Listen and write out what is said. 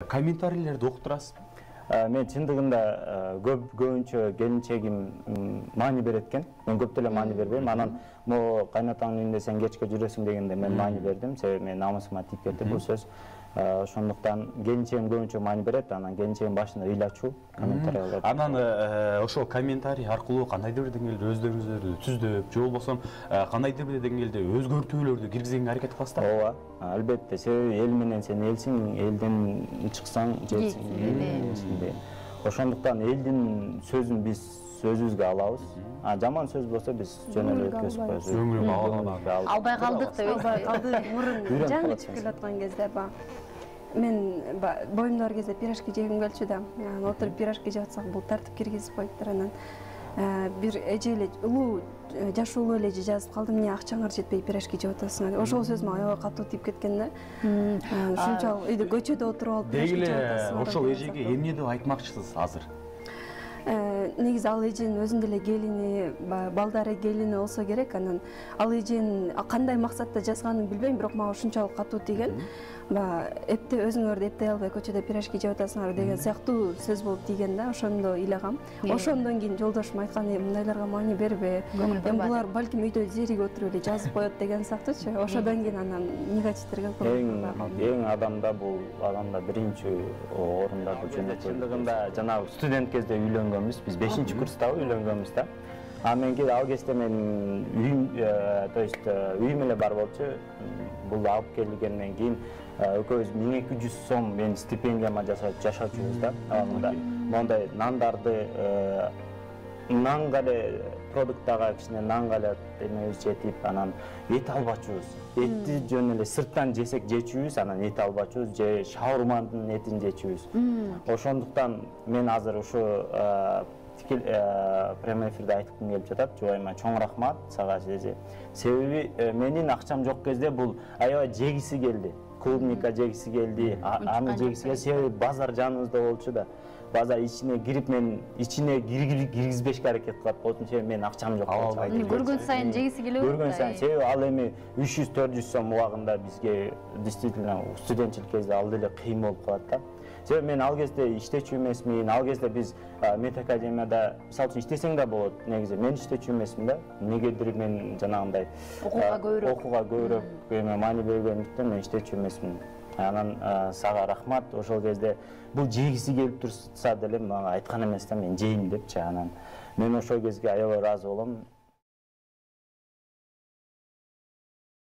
Комментарийлерди окуп турасыз? Мен чындыгында көбүнчө келинчегим маани берет экен. Мен көп деле маани бербейм. Анан могу кайнатаңдын үйүндө сен кечке жүрөсүң дегенде мен маани бердим. Себеби менин намысыма тип кетти бул сөз. Ошондуктан келинчегим көбүнчө маани берет. Анан келинчегим башында ыйлачуу комментарий. Анан ошол комментарий аркылуу кандайдыр бир деңгээлде өздөрүңүздөрдү түздөп, же болбосо кандайдыр бир деңгээлде өзгөртүүлөрдү киргизгенге аракет кыласыздар? Ооба, албетте. Себеби эл менен сен элсиң, элден чыксаң жетсиң. Ошондуктан элдин сөзүн биз өзүбүзгө алабыз. Жаман сөз болсо биз жөн эле өткөзүп коебуз. Көңүлгө албайбыз. Албай калдык деп албай калды. Мурун жаңы чыгып келаткан кезде мен боюмда бар кезде пирожки жегим келчү да. Отуруп пирожки жеп атсак бул тартип киргизип коюптур. Анан бир эже эле улуу жашуулуу эле жазып калды, эмне акчаңар жетпей пирожки жеп атасың деп. Ошол сөз мага аябай катуу тип кеткен да. Ушунчалык үйдө көчөдө отуруп алып пирожки жеп атасың. Ошол эжеге эмне деп айтмакчысыз азыр? Негизи ал эженин өзүнүн деле келини, балдары келини болсо керек. Анан ал эженин кандай максатта жазганын билбейм, бирок мага ушунчалык катуу тийген. Эпте өзүңөрдү эптей албай көчөдө пирожки жеп атасыңар деген сыяктуу сөз болуп тийген да. Ошондо ыйлагам. Ошондон кийин жолдошум айткан, мындайларга маани бербе. Булар балким үйдө зеригип отуруп эле жазып коет деген сыяктуучу. Ошондон кийин анан негативтерге эң адамда бул адамда биринчи орунда бул чындыгында жанагы студент кезде үйлөнгөнбүз. Биз 5-курстабы үйлөнгөнбүз да. Мен ал кезде мен үйүм, то есть үйүм эле бар болчу. Бул алып келгенден кийин экөөбүз 1200 сом мен стипендияма жашачубуз да. Мондай нандарды нанга эле продуктага кичине нанга эле эмебиз жетип, анан эт албачубуз. Этти жөн эле сырттан жесек жечүбүз, анан эт албачубуз, же шаурманын этин жечүбүз. Ошондуктан мен азыр ушу прямой эфирде айткым келип жатат. Жубайыма чоң рахмат сага эже. Себеби менин акчам жок кезде бул аябай жегиси келди. Клубника жегиси келди, аны жегиси келди. Себеби базар жаныбызда болчу да. Базар ичине кирип мен ичине киргизбешке аракет кылат болчумун, себеби менин акчам жок. Көргөн сайын жегиси келеби? Көргөн сайын, себеби ал эми 300-400 сом убагында бизге действительно студентчилик кезде ал деле кыйын болуп калат да. Себеби мен ал кезде иштечү эмесмин, ал кезде биз медакадемияда мисалы үчүн иштесең да болот. Негизи мен иштечү эмесмин да. Эмнегедир мен жанагындай окууга көбүрөөк маани бергендиктен мен иштечү эмесмин. Анан сага рахмат. Ошол кезде бул жегиси келип турса деле мага айткан эмес да, мен жейм депчи. Анан мен ошол кезге аябай ыраазы болом.